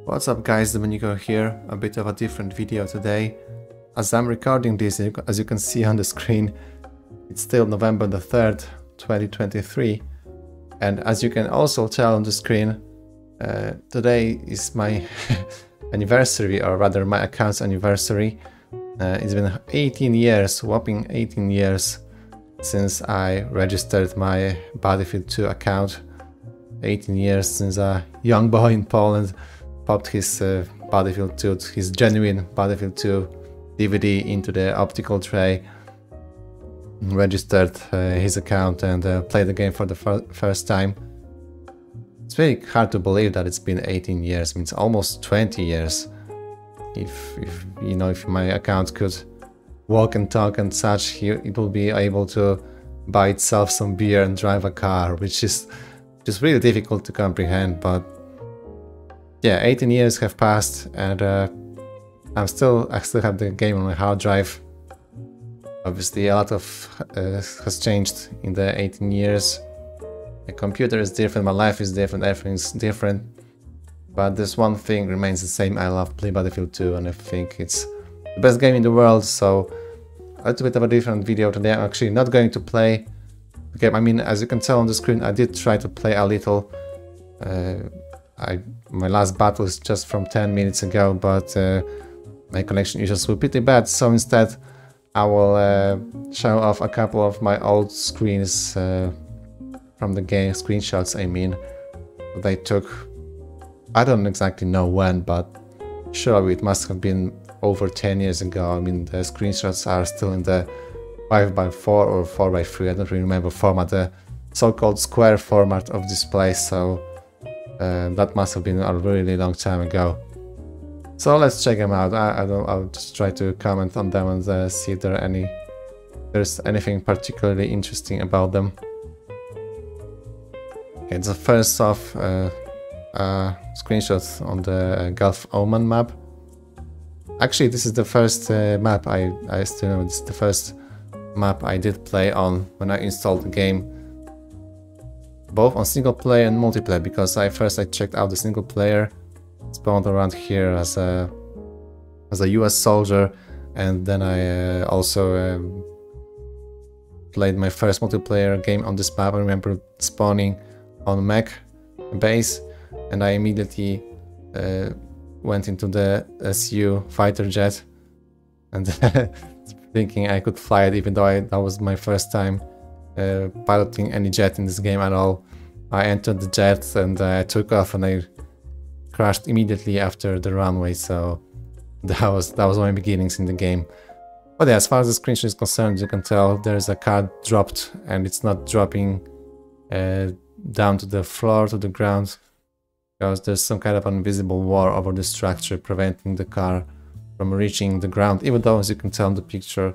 What's up guys, Domenico here, a bit of a different video today. As I'm recording this, as you can see on the screen, it's still November the 3rd, 2023. And as you can also tell on the screen, today is my anniversary, or rather my account's anniversary. It's been 18 years, whopping 18 years, since I registered my Battlefield 2 account. 18 years since a young boy in Poland popped his Battlefield 2, his genuine Battlefield 2 DVD into the optical tray, registered his account and played the game for the first time. It's really hard to believe that it's been 18 years. I mean, it's almost 20 years. If you know, if my account could walk and talk and such, it will be able to buy itself some beer and drive a car, which is just really difficult to comprehend. But yeah, 18 years have passed, and I still have the game on my hard drive. Obviously, a lot has changed in the 18 years. The computer is different, my life is different, everything's different. But this one thing remains the same: I love playing Battlefield 2, and I think it's the best game in the world. So a little bit of a different video today. I'm actually not going to play the game. I mean, as you can tell on the screen, I did try to play a little. My last battle is just from 10 minutes ago, but my connection issues were pretty bad, so instead I will show off a couple of my old screens from the game, screenshots I mean, they took. I don't exactly know when, but surely it must have been over 10 years ago. I mean, the screenshots are still in the 5x4 or 4x3, I don't really remember format, the so-called square format of display, so that must have been a really long time ago. So let's check them out. I'll just try to comment on them and see if there's anything particularly interesting about them. Okay, so first off, screenshot on the Gulf Oman map. Actually, this is the first map I still know. It's the first map I did play on when I installed the game, both on single player and multiplayer, because I checked out the single player, spawned around here as a US soldier, and then I also played my first multiplayer game on this map. I remember spawning on mech base, and I immediately went into the SU fighter jet, and thinking I could fly it, even though that was my first time piloting any jet in this game at all. I entered the jet and I took off, and I crashed immediately after the runway, so that was my beginnings in the game. But yeah, as far as the screenshot is concerned, you can tell there's a car dropped, and it's not dropping down to the floor, to the ground, because there's some kind of invisible wall over the structure preventing the car from reaching the ground, even though, as you can tell in the picture,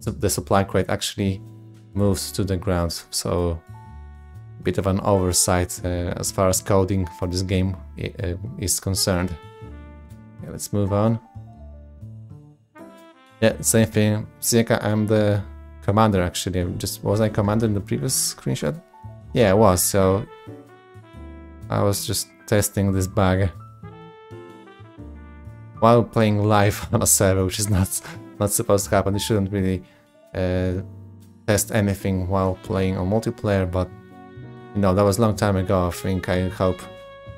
the supply crate actually moves to the ground. So a bit of an oversight as far as coding for this game is concerned. Okay, let's move on. Yeah, same thing. Sieka, I'm the commander actually. Was I commander in the previous screenshot? Yeah, I was. So I was just testing this bug while playing live on a server, which is not supposed to happen. You shouldn't really test anything while playing on multiplayer, but you know, that was a long time ago. I hope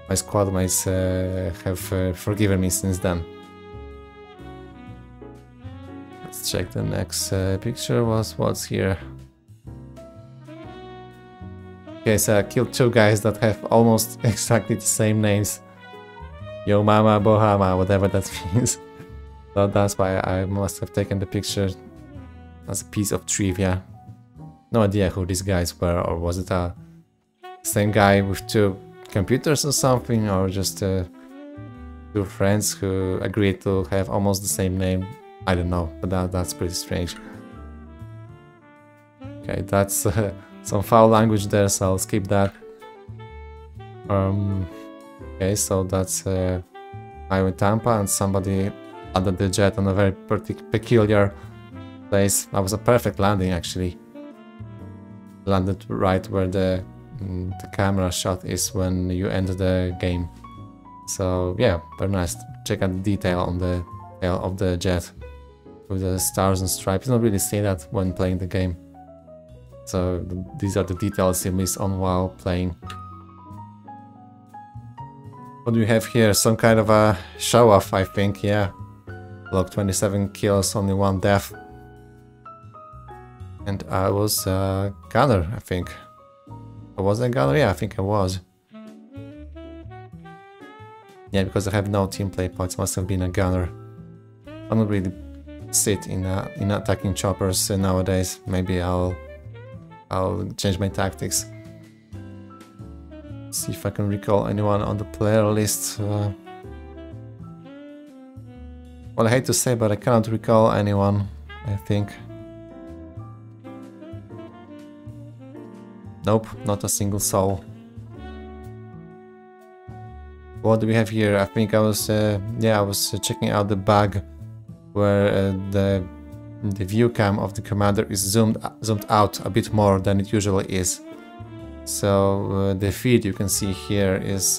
my squad mates have forgiven me since then. Let's check the next picture. What's here? Okay, so I killed two guys that have almost exactly the same names. Yo Mama Bohama, whatever that means. So that's why I must have taken the picture as a piece of trivia. No idea who these guys were, or was it a same guy with two computers or something, or just two friends who agreed to have almost the same name. I don't know, but that's pretty strange. Okay, that's some foul language there, so I'll skip that. Okay, so that's I'm in Tampa, and somebody landed the jet on a very peculiar place. That was a perfect landing actually. Landed right where the camera shot is when you enter the game. So yeah, very nice. Check out the detail on the tail of the jet with the stars and stripes. You don't really see that when playing the game. So these are the details you miss on while playing. What do we have here? Some kind of a show-off, I think, yeah. Look, 27 kills, only 1 death. And I was a gunner, I think. Was I a gunner? Yeah, I think I was. Yeah, because I have no team play points, must have been a gunner. I don't really sit in attacking choppers nowadays. Maybe I'll change my tactics. See if I can recall anyone on the player list. Well, I hate to say, but I cannot recall anyone, I think. Nope, not a single soul. What do we have here? I think I was, yeah, I was checking out the bug where the view cam of the commander is zoomed out a bit more than it usually is. So the feed you can see here is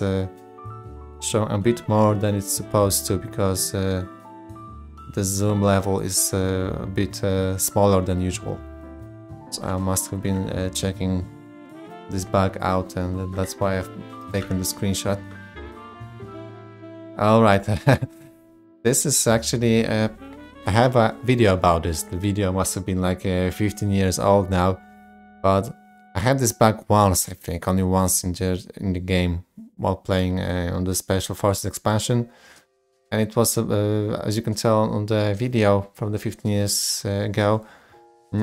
showing a bit more than it's supposed to, because the zoom level is a bit smaller than usual. So I must have been checking this bug out, and that's why I've taken the screenshot. Alright, this is actually, I have a video about this. The video must have been like 15 years old now, but I had this bug once, I think, only once in the game while playing on the Special Forces expansion. And it was, as you can tell on the video from the 15 years ago,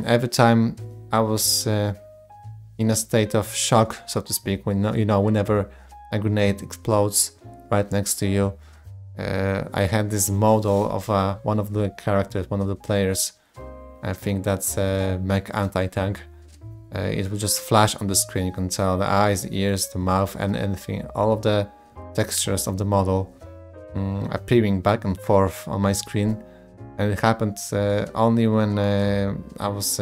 every time I was in a state of shock, so to speak, when, you know, whenever a grenade explodes right next to you, I had this model of one of the characters, one of the players. I think that's Mech Anti-Tank. It will just flash on the screen. You can tell the eyes, the ears, the mouth, and anything, all of the textures of the model appearing back and forth on my screen. And it happened only when I was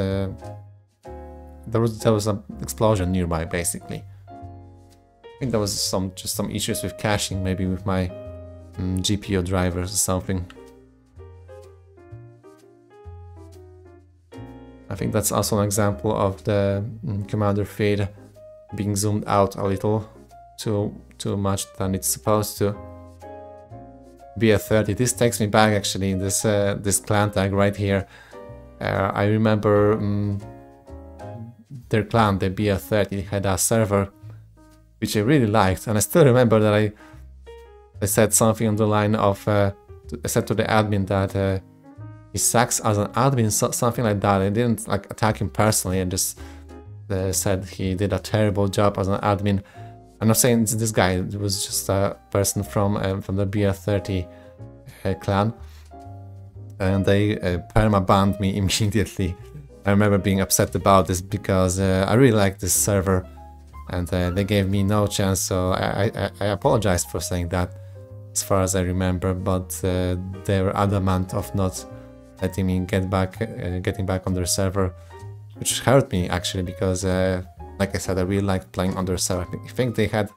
there was an explosion nearby, basically. I think there was just some issues with caching, maybe with my GPU drivers or something. I think that's also an example of the commander feed being zoomed out a little too much than it's supposed to. BF30. This takes me back, actually, this clan tag right here. I remember their clan, the BF30, had a server which I really liked, and I still remember that I said something on the line of I said to the admin that he sucks as an admin, something like that. I didn't like attack him personally, I just said he did a terrible job as an admin. I'm not saying it's this guy, it was just a person from the BF30 clan, and they perma-banned me immediately. I remember being upset about this because I really like this server, and they gave me no chance, so I apologized for saying that, as far as I remember, but they were adamant of not letting me getting back on their server, which hurt me, actually, because like I said, I really liked playing on their server. I think they had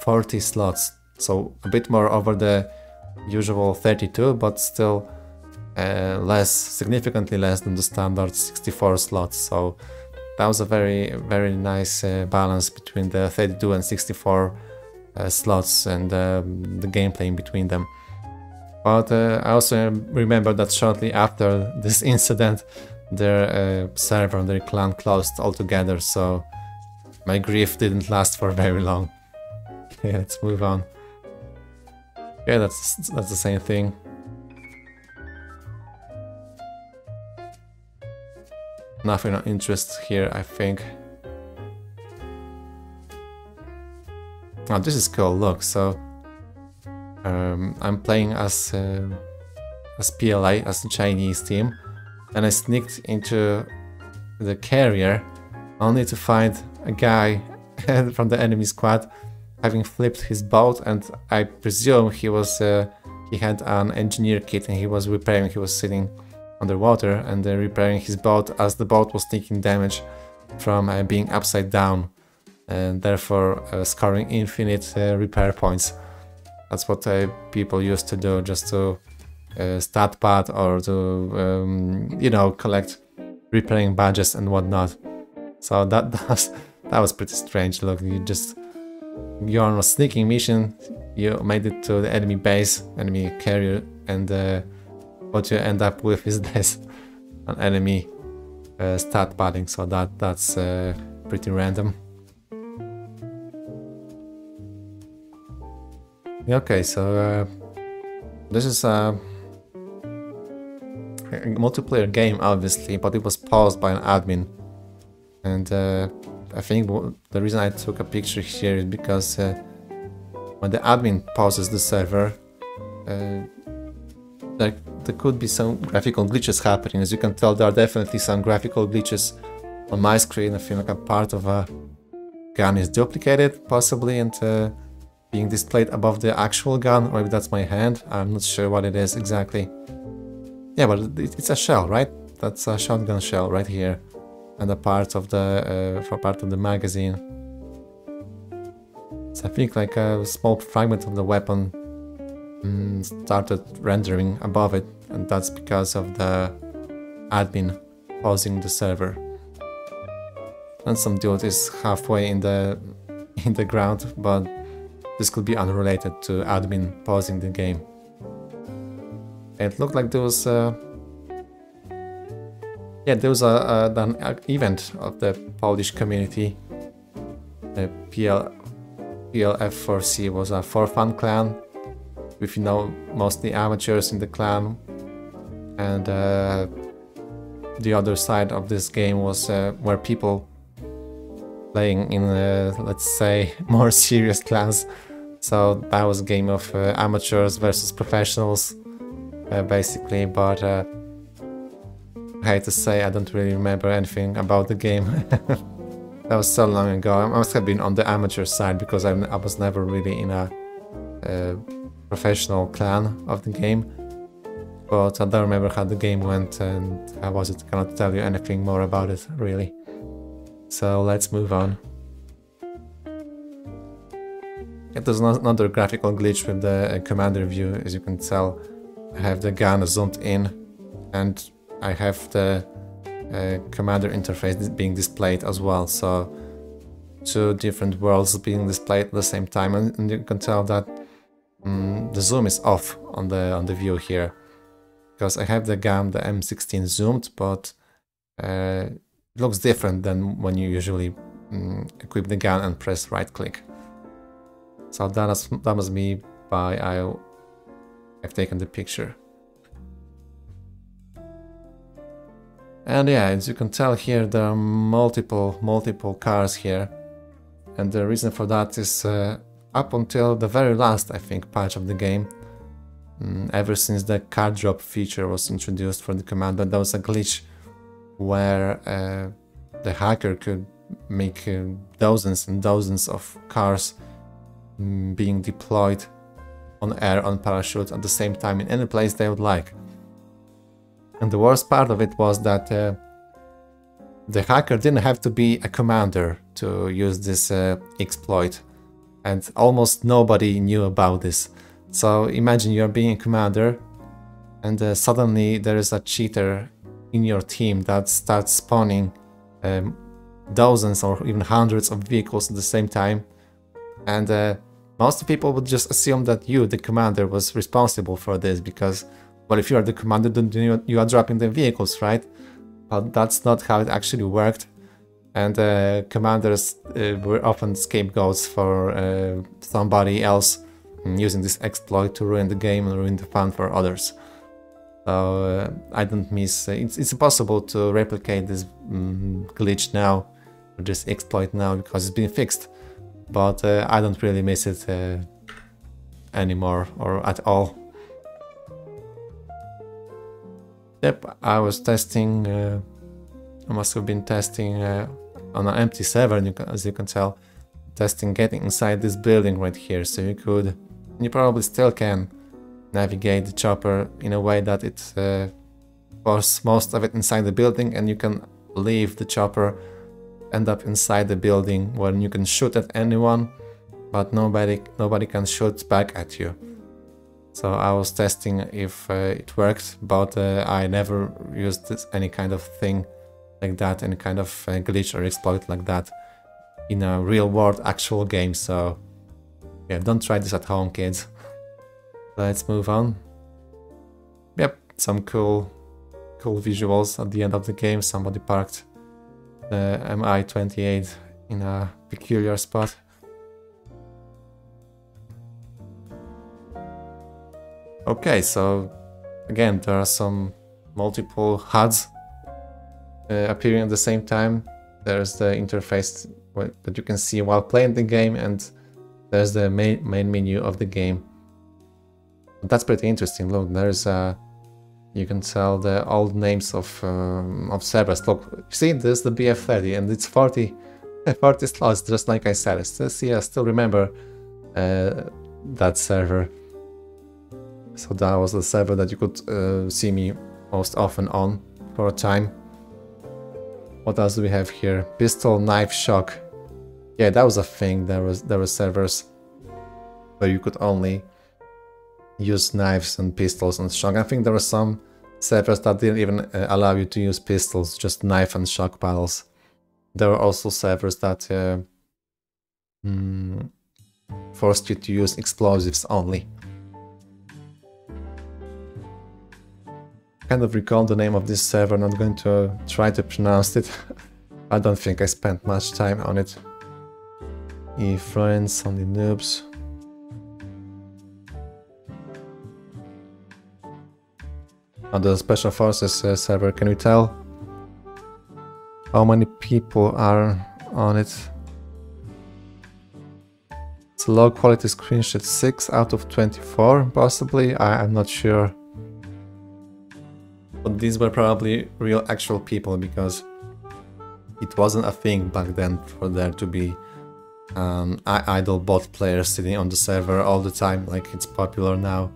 40 slots, so a bit more over the usual 32, but still significantly less than the standard 64 slots. So that was a very, very nice balance between the 32 and 64 slots and the gameplay in between them. But I also remember that shortly after this incident, their server and their clan closed altogether, so my grief didn't last for very long. Yeah, let's move on. Yeah, that's the same thing. Nothing of interest here, I think. Oh, this is cool. Look, so I'm playing as PLA, as the Chinese team, and I sneaked into the carrier only to find a guy from the enemy squad having flipped his boat, and I presume he had an engineer kit and he was repairing. He was sitting underwater and repairing his boat as the boat was taking damage from being upside down, and therefore scoring infinite repair points. That's what people used to do, just to stat pad or to, you know, collect repairing badges and whatnot. So that was pretty strange. Look, you're on a sneaking mission, you made it to the enemy base, enemy carrier, and what you end up with is this, an enemy stat padding. So that's pretty random. Okay, so this is a multiplayer game, obviously, but it was paused by an admin. And I think the reason I took a picture here is because when the admin pauses the server, there could be some graphical glitches happening. As you can tell, there are definitely some graphical glitches on my screen. I feel like a part of a gun is duplicated, possibly, and being displayed above the actual gun, or maybe that's my hand. I'm not sure what it is exactly. Yeah, but it's a shell, right? That's a shotgun shell right here, and a part of the for part of the magazine. So I think like a small fragment of the weapon started rendering above it, and that's because of the admin pausing the server. And some dude is halfway in the ground, but this could be unrelated to admin pausing the game. It looked like there was an event of the Polish community. The PLF4C was a for fun clan with, you know, mostly amateurs in the clan, and the other side of this game was where people playing in, let's say, more serious clans. So that was a game of amateurs versus professionals, basically, but I hate to say I don't really remember anything about the game. That was so long ago. I must have been on the amateur side, because I was never really in a professional clan of the game. But I don't remember how the game went and how was it. I cannot tell you anything more about it, really. So let's move on. There's another graphical glitch with the commander view. As you can tell, I have the gun zoomed in, and I have the commander interface being displayed as well. So two different worlds being displayed at the same time, and you can tell that the zoom is off on the view here, because I have the gun, the M16, zoomed, but it looks different than when you usually equip the gun and press right click. So that must be why I've taken the picture. And yeah, as you can tell here, there are multiple cars here, and the reason for that is up until the very last, I think, patch of the game. Ever since the car drop feature was introduced for the commander, there was a glitch where the hacker could make dozens and dozens of cars being deployed on air on parachute at the same time in any place they would like. And the worst part of it was that the hacker didn't have to be a commander to use this exploit, and almost nobody knew about this. So imagine you're being a commander, and suddenly there is a cheater in your team that starts spawning dozens or even hundreds of vehicles at the same time, and most people would just assume that you, the commander, was responsible for this, because, well, if you are the commander, then you are dropping the vehicles, right? But that's not how it actually worked, and commanders were often scapegoats for somebody else using this exploit to ruin the game and ruin the fun for others. So I don't miss... it's impossible to replicate this glitch now, or this exploit now, because it's been fixed. But I don't really miss it anymore, or at all. Yep, I was testing... I must have been testing on an empty server, as you can tell, testing getting inside this building right here, so you probably still can navigate the chopper in a way that it pours most of it inside the building, and you can leave the chopper, end up inside the building where you can shoot at anyone, but nobody can shoot back at you. So I was testing if it worked, but I never used any kind of thing like that, any kind of glitch or exploit like that in a real world actual game. So yeah, don't try this at home, kids. Let's move on. Yep, some cool visuals at the end of the game. Somebody parked the Mi-28 in a peculiar spot. Okay, so again, there are some multiple HUDs appearing at the same time. There's the interface that you can see while playing the game, and there's the main menu of the game. That's pretty interesting. Look, there's you can tell the old names of servers. Look, see, there's the BF30, and it's 40 slots, just like I said. I still remember that server. So that was the server that you could see me most often on for a time. What else do we have here? Pistol, knife, shock. Yeah, that was a thing. There were servers where you could only use knives and pistols and shock. I think there were some servers that didn't even allow you to use pistols, just knife and shock battles. There were also servers that forced you to use explosives only. Kind of recall the name of this server, not going to try to pronounce it. I don't think I spent much time on it. Friends, only noobs. On the Special Forces server, can you tell how many people are on it? It's a low quality screenshot, 6 out of 24 possibly, I'm not sure. But these were probably real actual people, because it wasn't a thing back then for there to be idle bot players sitting on the server all the time like it's popular now.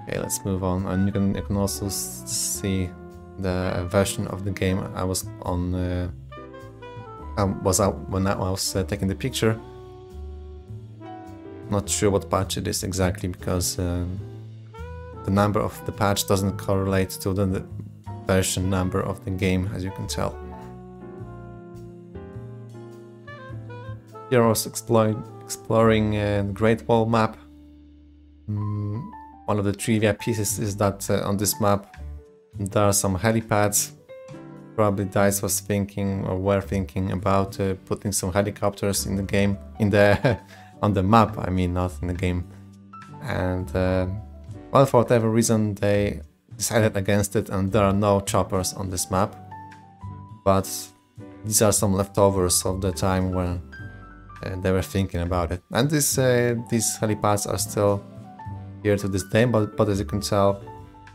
Okay, let's move on. And you can also see the version of the game I was on when I was taking the picture. Not sure what patch it is exactly, because the number of the patch doesn't correlate to the version number of the game, as you can tell. Here I was exploring the Great Wall map. One of the trivia pieces is that on this map there are some helipads. Probably DICE was thinking, or were thinking, about putting some helicopters in the game, on the map, I mean, not in the game. And well, for whatever reason they decided against it, and there are no choppers on this map. But these are some leftovers of the time when they were thinking about it. And these helipads are still here to this day, but as you can tell,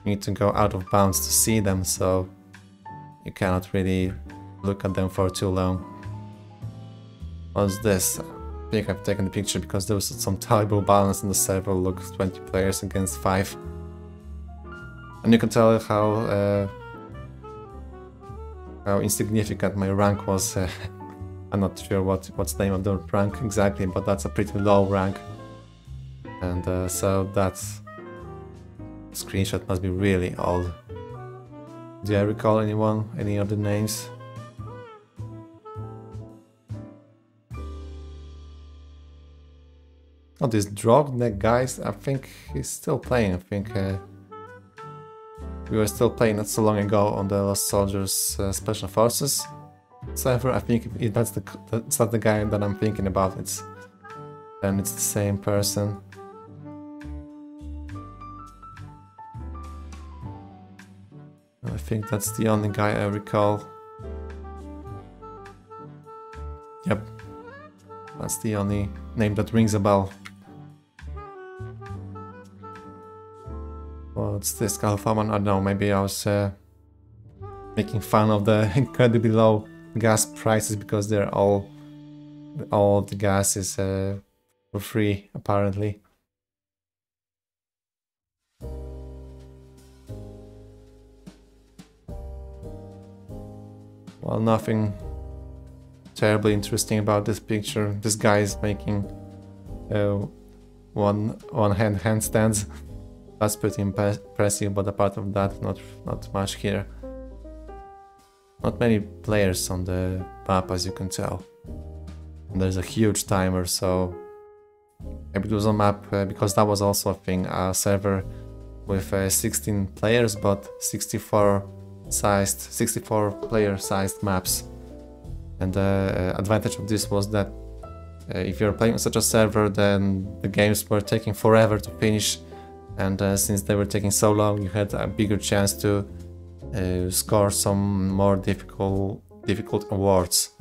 you need to go out of bounds to see them, so you cannot really look at them for too long. What's this? I think I've taken the picture because there was some terrible balance in the server. Look, 20 players against 5. And you can tell how insignificant my rank was. I'm not sure what's the name of the rank exactly, but that's a pretty low rank. And so that screenshot must be really old. Do I recall any of the names? Oh, this Drogneck guys, I think he's still playing. I think we were still playing not so long ago on the Lost Soldiers Special Forces server. I think that's not the guy that I'm thinking about. Then it's the same person. I think that's the only guy I recall. Yep, that's the only name that rings a bell. What's this, Galfaman? I don't know, maybe I was making fun of the incredibly low gas prices because they're all the gas is for free, apparently. Well, nothing terribly interesting about this picture. This guy is making one hand handstands. That's pretty impressive, but apart from that, not much here. Not many players on the map, as you can tell. And there's a huge timer, so maybe it was a map because that was also a thing, a server with 16 players, but 64 player sized maps. And the advantage of this was that if you're playing on such a server, then the games were taking forever to finish, and since they were taking so long, you had a bigger chance to score some more difficult awards.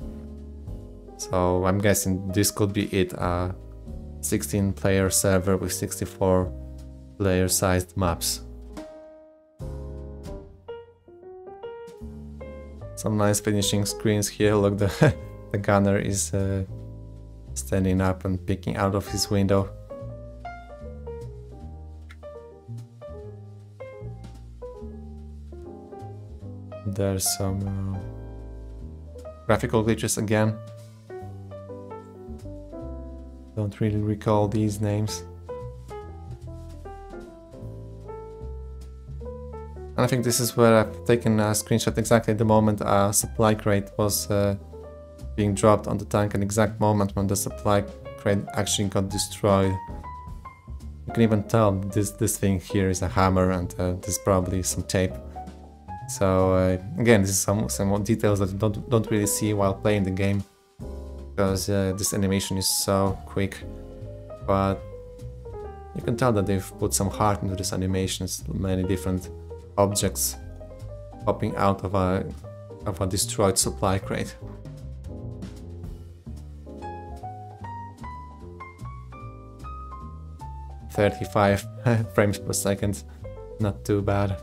So I'm guessing this could be it, a 16 player server with 64 player sized maps. Some nice finishing screens here. Look, the gunner is standing up and peeking out of his window. There's some graphical glitches again. Don't really recall these names. And I think this is where I've taken a screenshot exactly at the moment a supply crate was being dropped on the tank, an exact moment when the supply crate actually got destroyed. You can even tell this thing here is a hammer, and there's probably some tape. So again, this is some more details that you don't really see while playing the game, because this animation is so quick, but you can tell that they've put some heart into this animation. Many different objects popping out of a destroyed supply crate. "35 frames per second, not too bad."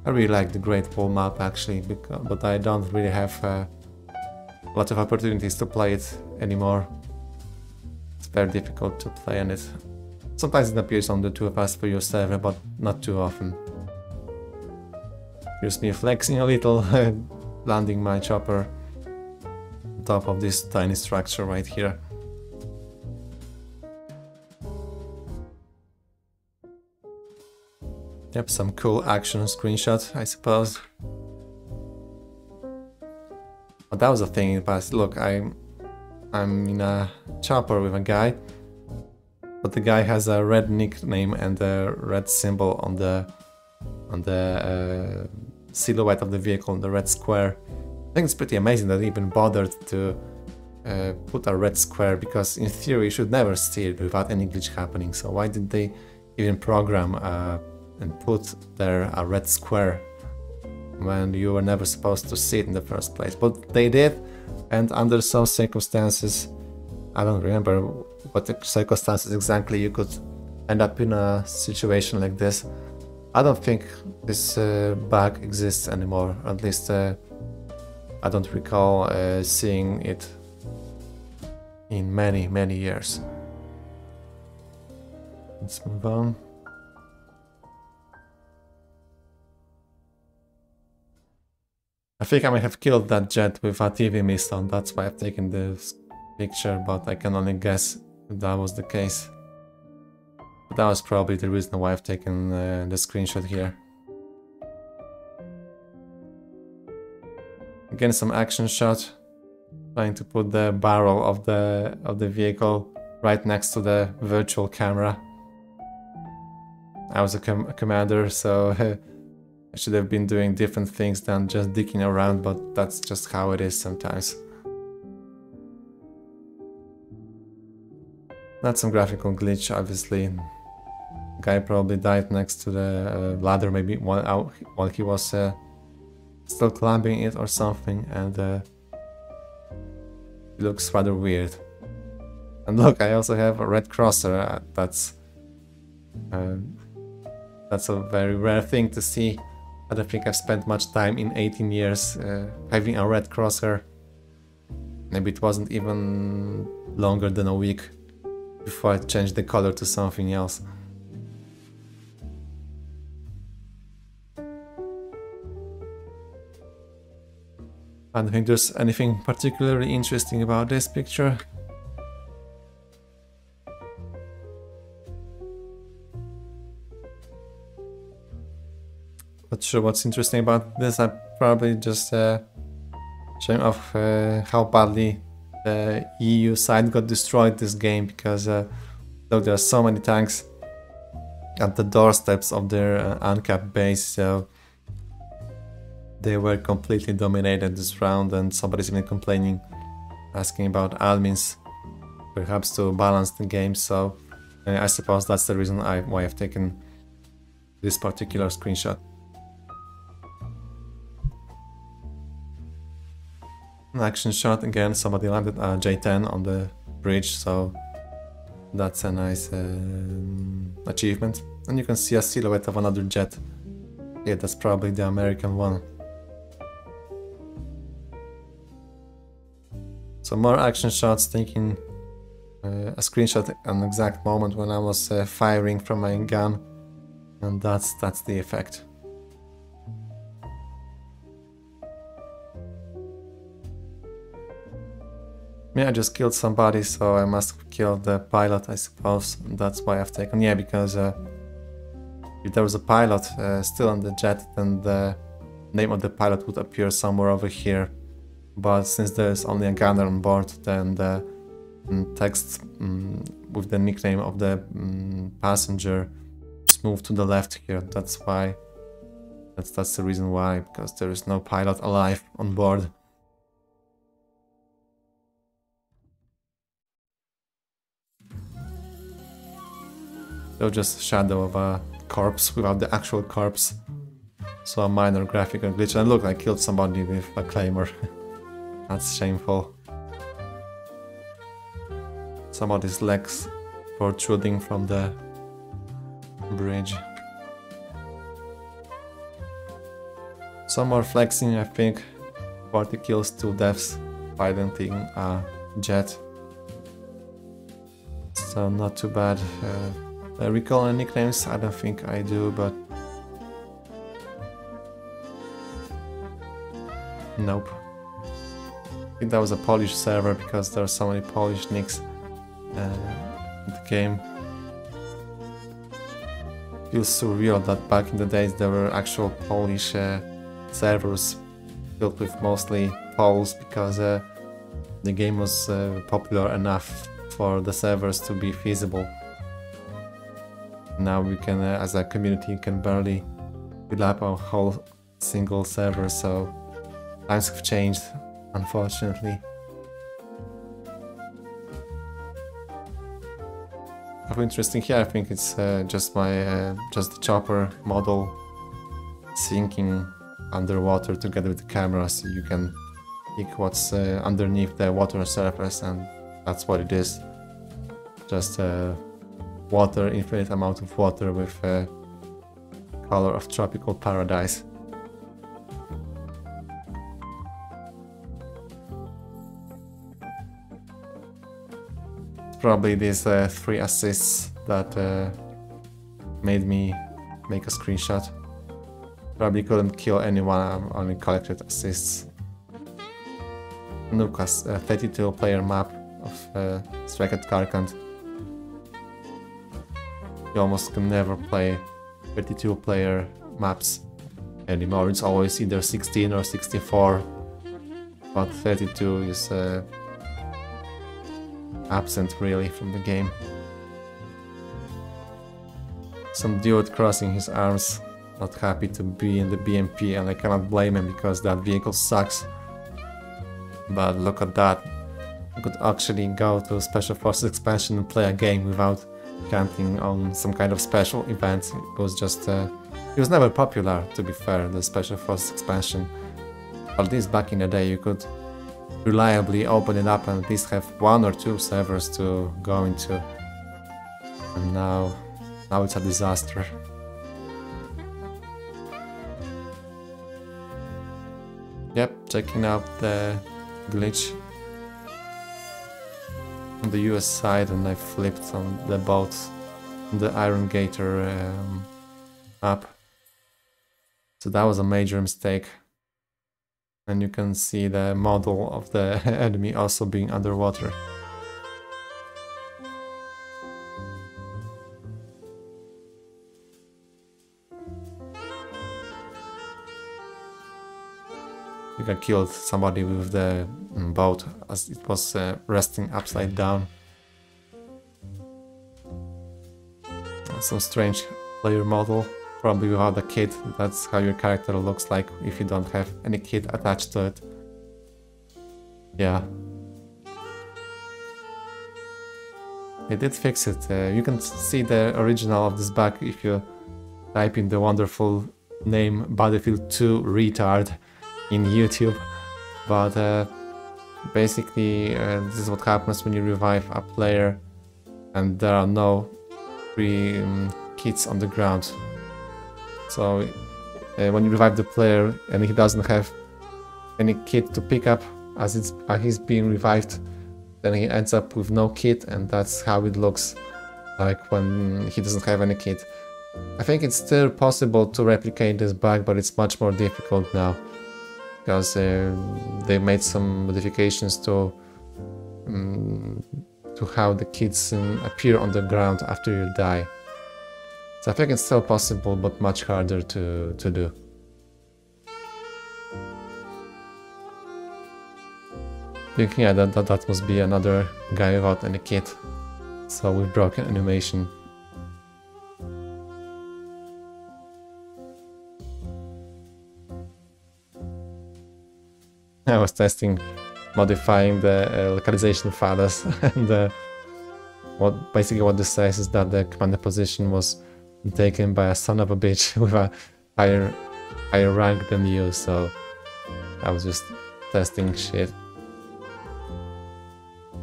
I really like the Great Wall map actually, but I don't really have a lot of opportunities to play it anymore. It's very difficult to play on it. Sometimes it appears on the 2FS for your server, but not too often. Here's me flexing a little, landing my chopper on top of this tiny structure right here. Yep, some cool action screenshot, I suppose. But that was a thing in the past. Look, I'm in a chopper with a guy, but the guy has a red nickname and a red symbol on the silhouette of the vehicle, the red square. I think it's pretty amazing that they even bothered to put a red square, because in theory you should never see it without any glitch happening. So why did they even program and put there a red square when you were never supposed to see it in the first place? But they did, and under some circumstances, I don't remember what the circumstances exactly, you could end up in a situation like this. I don't think this bug exists anymore, at least I don't recall seeing it in many years. Let's move on. I think I might have killed that jet with a TV missile, that's why I've taken this picture, but I can only guess if that was the case. But that was probably the reason why I've taken the screenshot here. Again, some action shot, trying to put the barrel of the vehicle right next to the virtual camera. I was a commander, so I should have been doing different things than just dicking around, but that's just how it is sometimes. Not some graphical glitch, obviously. Guy probably died next to the ladder, maybe while he was still climbing it or something, and it looks rather weird. And look, I also have a red crosser. That's a very rare thing to see. I don't think I've spent much time in 18 years having a red crosshair. Maybe it wasn't even longer than a week before I changed the color to something else. I don't think there's anything particularly interesting about this picture. Not sure what's interesting about this. I probably just showing off how badly the EU side got destroyed this game, because look, there are so many tanks at the doorsteps of their uncapped base, so they were completely dominated this round, and somebody's even complaining, asking about admins, perhaps to balance the game. So I suppose that's the reason why I've taken this particular screenshot. An action shot again, somebody landed a J10 on the bridge, so that's a nice achievement. And you can see a silhouette of another jet. Yeah, that's probably the American one. So more action shots, taking a screenshot at an exact moment when I was firing from my gun, and that's the effect. Yeah, I just killed somebody, so I must have killed the pilot, I suppose. That's why I've taken... Yeah, because if there was a pilot still on the jet, then the name of the pilot would appear somewhere over here. But since there's only a gunner on board, then the text with the nickname of the passenger just moved to the left here. That's why. That's the reason why, because there is no pilot alive on board. So just a shadow of a corpse without the actual corpse. So a minor graphical glitch. And look, I killed somebody with a claymore. That's shameful. Somebody's legs protruding from the bridge. Some more flexing, I think. 40 kills, 2 deaths, piloting a jet. So not too bad. Recall any nicknames? I don't think I do, but... Nope. I think that was a Polish server, because there are so many Polish nicks in the game. Feels surreal that back in the days there were actual Polish servers filled with mostly Poles, because the game was popular enough for the servers to be feasible. Now we can, as a community, can barely build up a whole single server, so times have changed, unfortunately. Of interesting here, I think it's just my just the chopper model sinking underwater together with the camera, so you can pick what's underneath the water surface, and that's what it is. Just water, infinite amount of water with color of tropical paradise. Probably these 3 assists that made me make a screenshot. Probably couldn't kill anyone, I only collected assists. Nukas, a 32 player map of Strike at Karkand. You almost can never play 32 player maps anymore. It's always either 16 or 64, but 32 is absent really from the game. Some dude crossing his arms, not happy to be in the BMP, and I cannot blame him because that vehicle sucks. But look at that. I could actually go to Special Forces expansion and play a game without counting on some kind of special event. It was just... it was never popular, to be fair, the Special Forces expansion. At least back in the day you could reliably open it up and at least have 1 or 2 servers to go into. And now it's a disaster. Yep, checking out the glitch on the US side, and I flipped on the boat on the Iron Gator map. So that was a major mistake. And you can see the model of the enemy also being underwater. You can kill somebody with the boat as it was resting upside down. Some strange player model, probably without a kit. That's how your character looks like if you don't have any kit attached to it. Yeah. They did fix it. You can see the original of this bug if you type in the wonderful name Battlefield 2 retard in YouTube. But basically this is what happens when you revive a player and there are no free kits on the ground. So when you revive the player and he doesn't have any kit to pick up as he's being revived, then he ends up with no kit, and that's how it looks like when he doesn't have any kit. I think it's still possible to replicate this bug, but it's much more difficult now because they made some modifications to how the kits appear on the ground after you die. So I think it's still possible, but much harder to do. Yeah, that must be another guy without any kit. So with broken animation. I was testing modifying the localization files and basically what this says is that the commander position was taken by a son of a bitch with a higher rank than you, so I was just testing shit.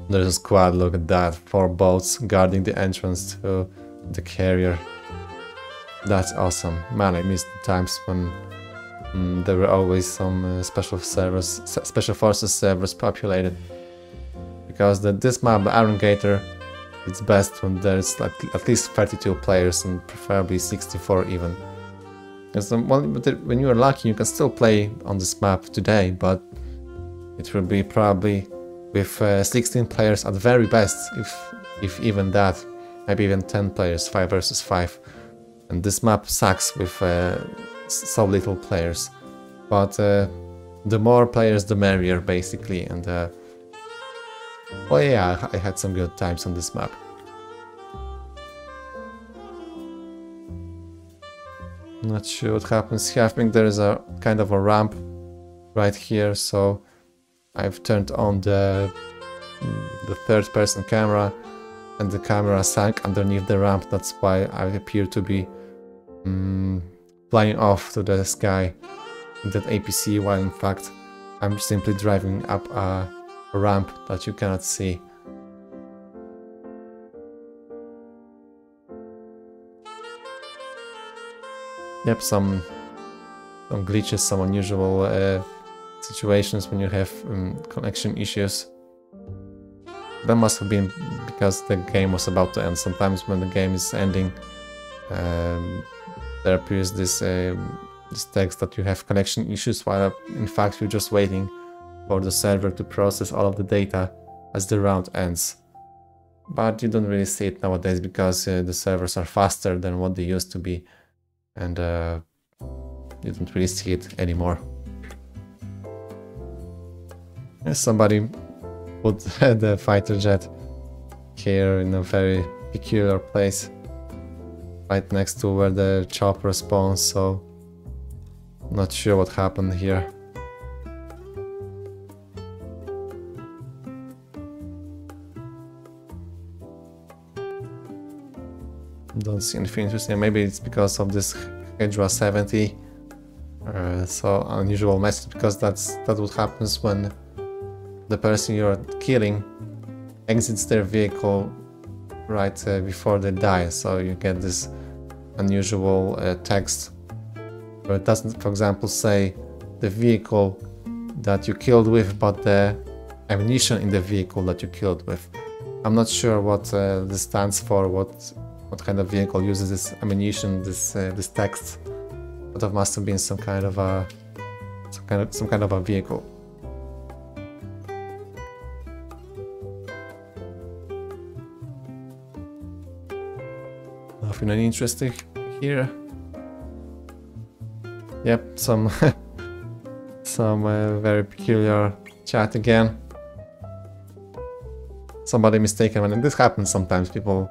There's a squad, look at that, 4 boats guarding the entrance to the carrier. That's awesome. Man, I missed the times when there were always some special forces servers populated. Because this map, the Iron Gator, it's best when there's at least 32 players and preferably 64 even. Because when you're lucky you can still play on this map today, but it will be probably with 16 players at the very best, if even that, maybe even 10 players, 5 versus 5. And this map sucks with so little players. But the more players the merrier, basically, and well, yeah, I had some good times on this map. Not sure what happens here. I think there is a kind of a ramp right here, so I've turned on the third-person camera, and the camera sank underneath the ramp. That's why I appear to be flying off to the sky in that APC, while in fact I'm simply driving up a ramp that you cannot see. Yep, some glitches, some unusual situations when you have connection issues. That must have been because the game was about to end. Sometimes when the game is ending, there appears this text that you have connection issues, while in fact you're just waiting for the server to process all of the data as the round ends. But you don't really see it nowadays because the servers are faster than what they used to be, and you don't really see it anymore. Somebody put the fighter jet here in a very peculiar place, right next to where the chopper spawns, so not sure what happened here. Don't see anything interesting. Maybe it's because of this Hydra 70, so unusual message, because that's what happens when the person you're killing exits their vehicle right before they die. So you get this unusual text where it doesn't, for example, say the vehicle that you killed with, but the ammunition in the vehicle that you killed with. I'm not sure what this stands for, what kind of vehicle uses this ammunition, this text, but there must have been some kind of a some kind of a vehicle. Nothing interesting here. Yep, some very peculiar chat again. Somebody mistaken, and this happens sometimes. People,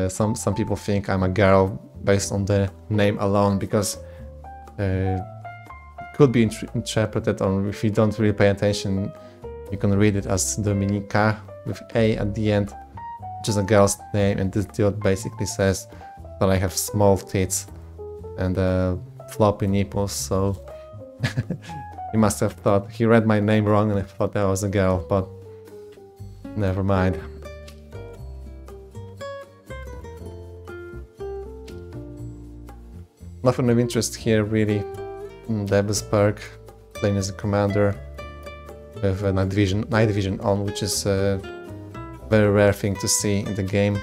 some people think I'm a girl based on the name alone, because could be interpreted, or if you don't really pay attention, you can read it as Dominika with A at the end, which is a girl's name, and this dude basically says that I have small tits and floppy nipples, so he must have thought, he read my name wrong and I thought that was a girl, but never mind. Nothing of interest here really. Debusberg, playing as a commander with a night vision on, which is a very rare thing to see in the game.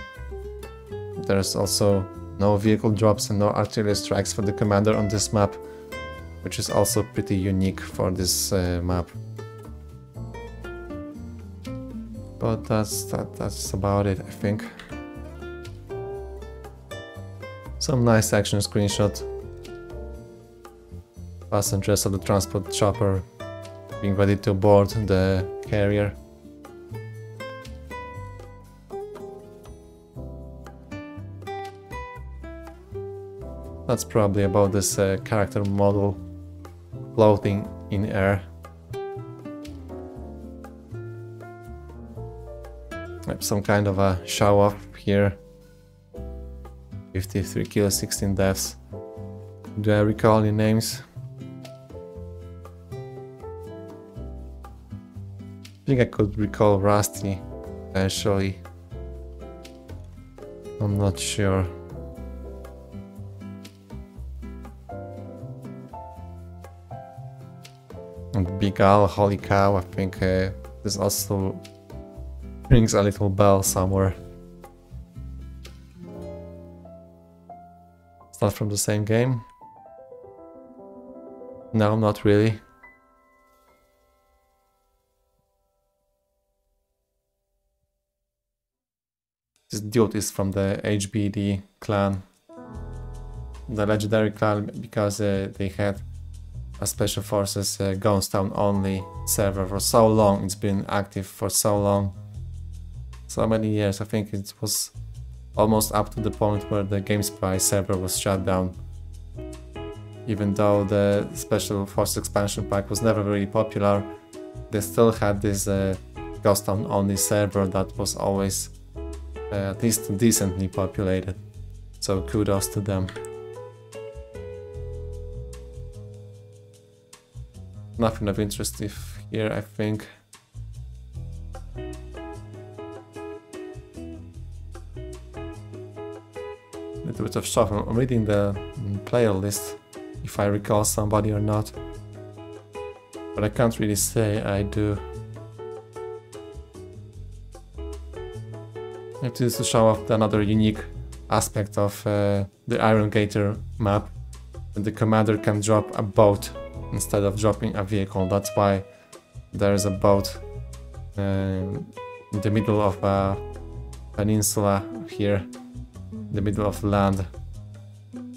There's also no vehicle drops and no artillery strikes for the commander on this map, which is also pretty unique for this map. But that's about it, I think. Some nice action screenshot. Passengers of the transport chopper being ready to board the carrier. That's probably about this character model floating in air. Some kind of a show off here. 53 kills, 16 deaths. Do I recall any names? I think I could recall Rusty, potentially. I'm not sure. And Big Al, holy cow, I think this also rings a little bell somewhere. It's not from the same game? No, not really. This dude is from the HBD clan. The legendary clan, because they had a Special Forces Ghost Town only server for so long. It's been active for so long. So many years. I think it was almost up to the point where the GameSpy server was shut down. Even though the Special Forces expansion pack was never really popular, they still had this Ghost Town only server that was always at least decently populated. So kudos to them. Nothing of interest here, I think. Little bit of stuff. I'm reading the player list, if I recall somebody or not. But I can't really say I do. It is to show off another unique aspect of the Iron Gator map. The commander can drop a boat instead of dropping a vehicle. That's why there is a boat in the middle of a peninsula here, in the middle of land.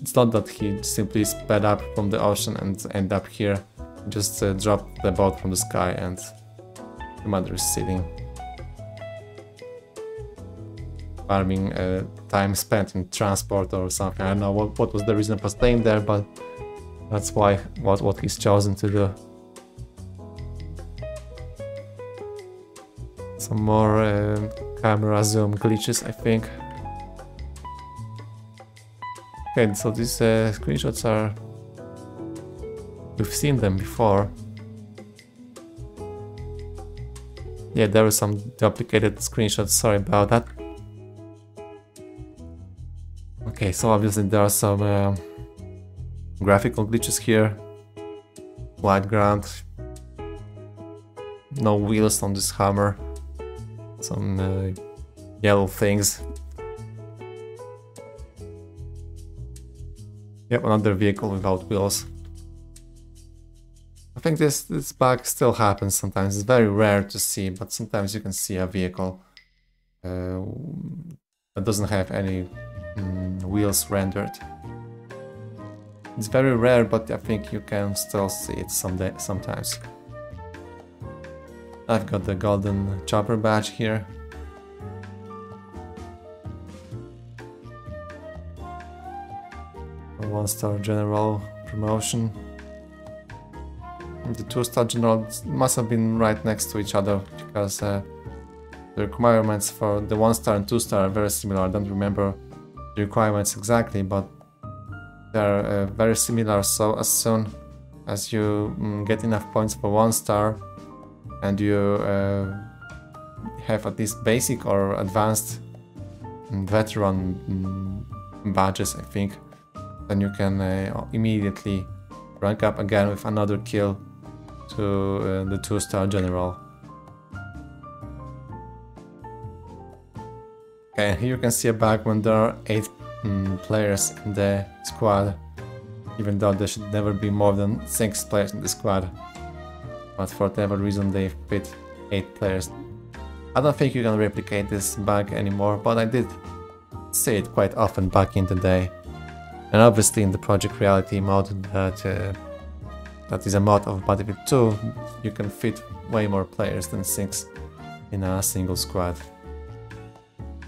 It's not that he simply sped up from the ocean and end up here. He just dropped the boat from the sky and the commander is sitting. Farming time spent in transport or something. I don't know what was the reason for staying there, but that's why what he's chosen to do. Some more camera zoom glitches, I think. Okay, so these screenshots are... We've seen them before. Yeah, there were some duplicated screenshots, sorry about that. Okay, so obviously there are some graphical glitches here. White ground. No wheels on this hammer. Some yellow things. Yep, another vehicle without wheels. I think this bug still happens sometimes. It's very rare to see, but sometimes you can see a vehicle that doesn't have any wheels rendered. It's very rare, but I think you can still see it sometimes. I've got the golden chopper badge here. A 1-star general promotion. The 2-star general must have been right next to each other because the requirements for the 1-star and 2-star are very similar. I don't remember the requirements exactly, but they're very similar. So as soon as you get enough points for 1-star and you have at least basic or advanced veteran badges, I think, then you can immediately rank up again with another kill to the 2-star general. Okay, here you can see a bug when there are 8 players in the squad, even though there should never be more than 6 players in the squad. But for whatever reason they fit 8 players. I don't think you can replicate this bug anymore, but I did see it quite often back in the day. And obviously in the Project Reality mode that is a mod of Battlefield 2, you can fit way more players than 6 in a single squad.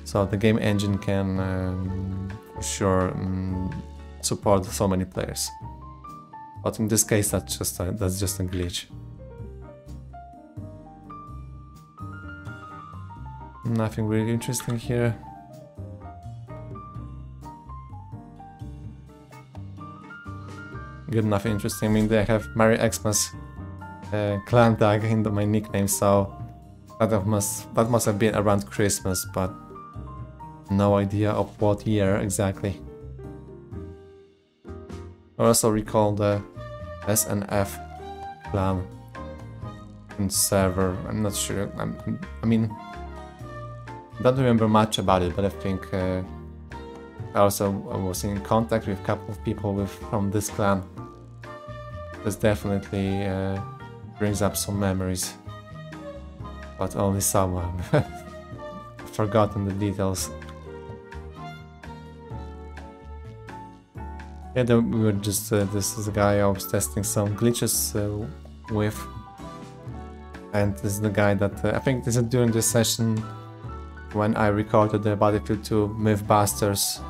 So the game engine can for sure support so many players. But in this case that's just a glitch. Nothing really interesting here. Good, nothing interesting. I mean, they have Merry Xmas clan tag in my nickname, so that must have been around Christmas, but no idea of what year exactly. I also recall the SNF clan and server. I'm not sure. I mean, I don't remember much about it, but I think I was in contact with a couple of people from this clan. This definitely brings up some memories, but only some. I've forgotten the details. Yeah, we were just this is the guy I was testing some glitches with, and this is the guy that I think this is during this session when I recorded the Battlefield 2 Mythbusters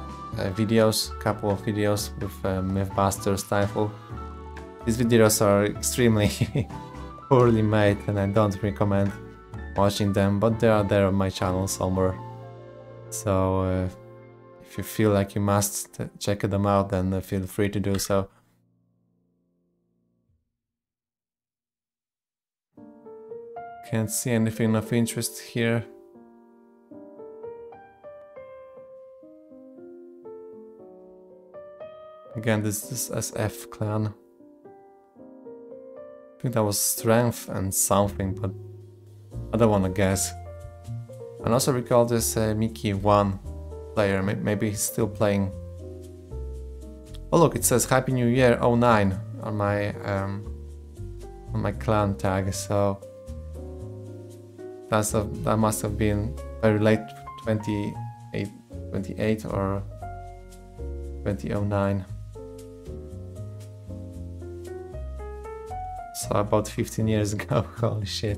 videos, couple of videos with Mythbusters title. These videos are extremely poorly made and I don't recommend watching them, but they are there on my channel somewhere. So if you feel like you must check them out, then feel free to do so. Can't see anything of interest here. Again, this is SF clan. I think that was strength and something, but I don't want to guess. And also recall this Mickey 1 player, maybe he's still playing. Oh look, it says Happy New Year 09 on my clan tag, so that must have been very late 28 or 2009. So about 15 years ago, holy shit.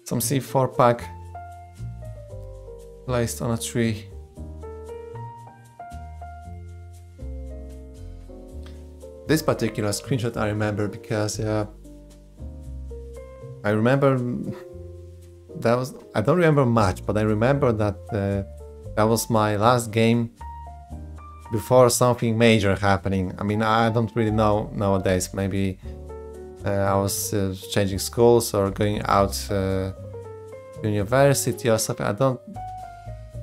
Some C4 pack placed on a tree. This particular screenshot I remember because I remember that was, I don't remember much, but I remember that that was my last game before something major happening. I mean, I don't really know nowadays. Maybe I was changing schools or going out to university or something. I don't,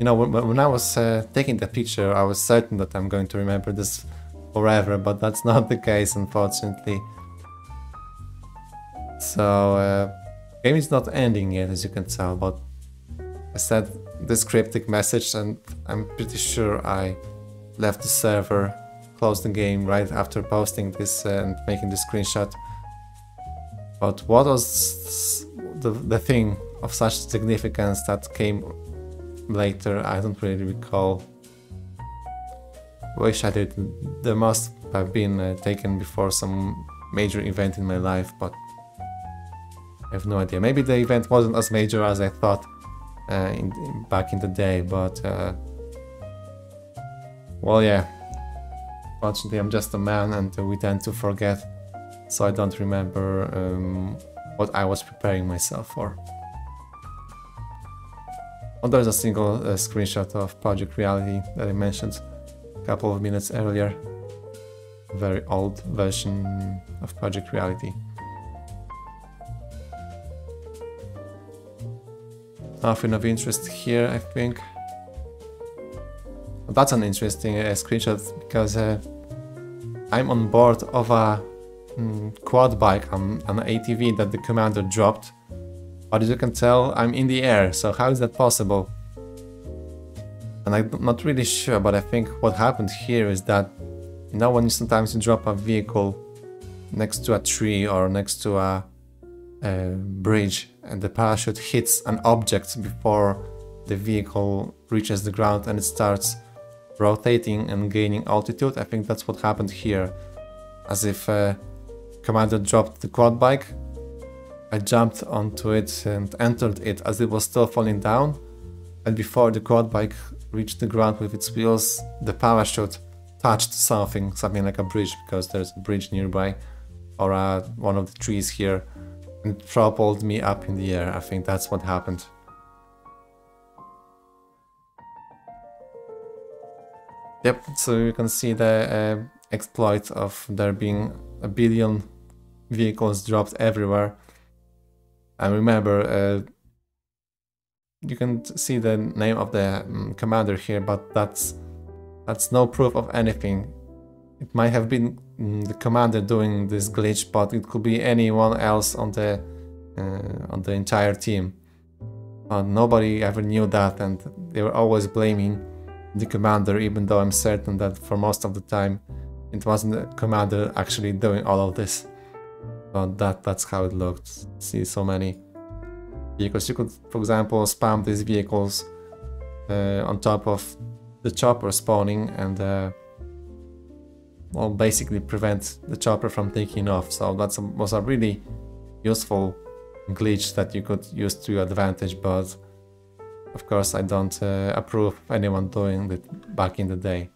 you know, when I was taking the picture, I was certain that I'm going to remember this forever, but that's not the case, unfortunately. So, game is not ending yet, as you can tell, but I said this cryptic message and I'm pretty sure I left the server close the game right after posting this and making the screenshot. But what was the thing of such significance that came later? I don't really recall. Wish I did. There must have been taken before some major event in my life, but I have no idea. Maybe the event wasn't as major as I thought back in the day, but well, yeah. Fortunately, I'm just a man and we tend to forget, so I don't remember what I was preparing myself for. Oh, there's a single screenshot of Project Reality that I mentioned a couple of minutes earlier. A very old version of Project Reality. Nothing of interest here, I think. That's an interesting screenshot because I'm on board of a quad bike, an ATV that the commander dropped. But as you can tell, I'm in the air, so how is that possible? And I'm not really sure, but I think what happened here is that, you know, when you sometimes drop a vehicle next to a tree or next to a bridge and the parachute hits an object before the vehicle reaches the ground and it starts rotating and gaining altitude. I think that's what happened here. As if commander dropped the quad bike, I jumped onto it and entered it as it was still falling down, and before the quad bike reached the ground with its wheels, the parachute touched something like a bridge, because there's a bridge nearby, or one of the trees here, and propelled me up in the air. I think that's what happened. Yep, so you can see the exploit of there being a billion vehicles dropped everywhere. And remember, you can see the name of the commander here, but that's no proof of anything. It might have been the commander doing this glitch, but it could be anyone else on the entire team. Nobody ever knew that, and they were always blaming the commander, even though I'm certain that for most of the time it wasn't the commander actually doing all of this. But that's how it looked. See so many vehicles. You could, for example, spam these vehicles on top of the chopper spawning and well, basically prevent the chopper from taking off. So that was a really useful glitch that you could use to your advantage, but of course I don't approve anyone doing it back in the day.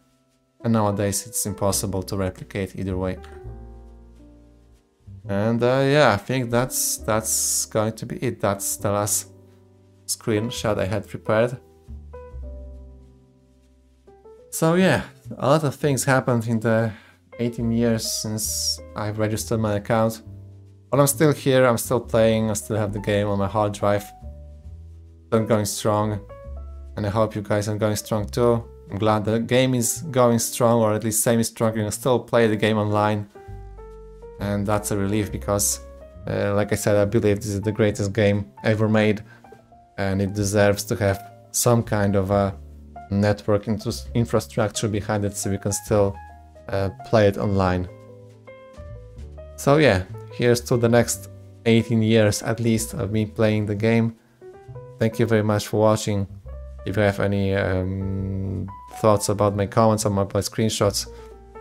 And nowadays it's impossible to replicate either way. And yeah, I think that's going to be it. That's the last screenshot I had prepared. So yeah, a lot of things happened in the 18 years since I've registered my account. But I'm still here, I'm still playing, I still have the game on my hard drive. I'm going strong, and I hope you guys are going strong too. I'm glad the game is going strong, or at least semi-strong. You can still play the game online. And that's a relief because, like I said, I believe this is the greatest game ever made, and it deserves to have some kind of a network infrastructure behind it so we can still play it online. So yeah, here's to the next 18 years at least of me playing the game. Thank you very much for watching. If you have any thoughts about my comments or my screenshots,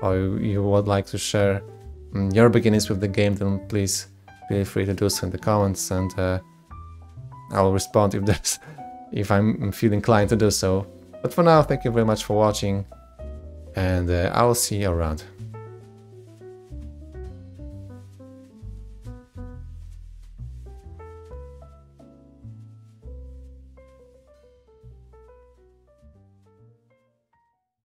or you would like to share your beginnings with the game, then please feel free to do so in the comments, and I'll respond if I'm feel inclined to do so. But for now, thank you very much for watching, and I will see you around.